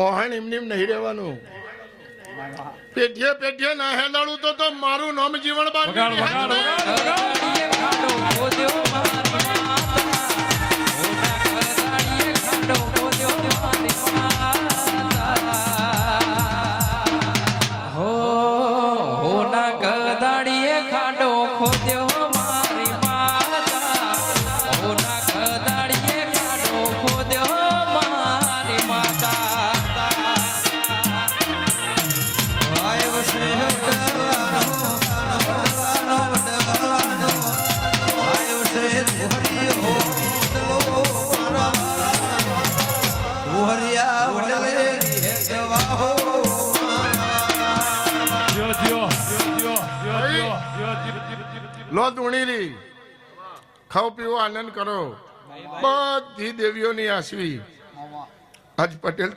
ઓહણ એમની નહીં રહેવાનું. પેઢીએ પેઢીએ ના હેલાડું તો મારું નામ જીવન લો ધૂણીલી ખાઓ પીવો આનંદ કરો. બધી દેવીઓની આશવી આજ પટેલ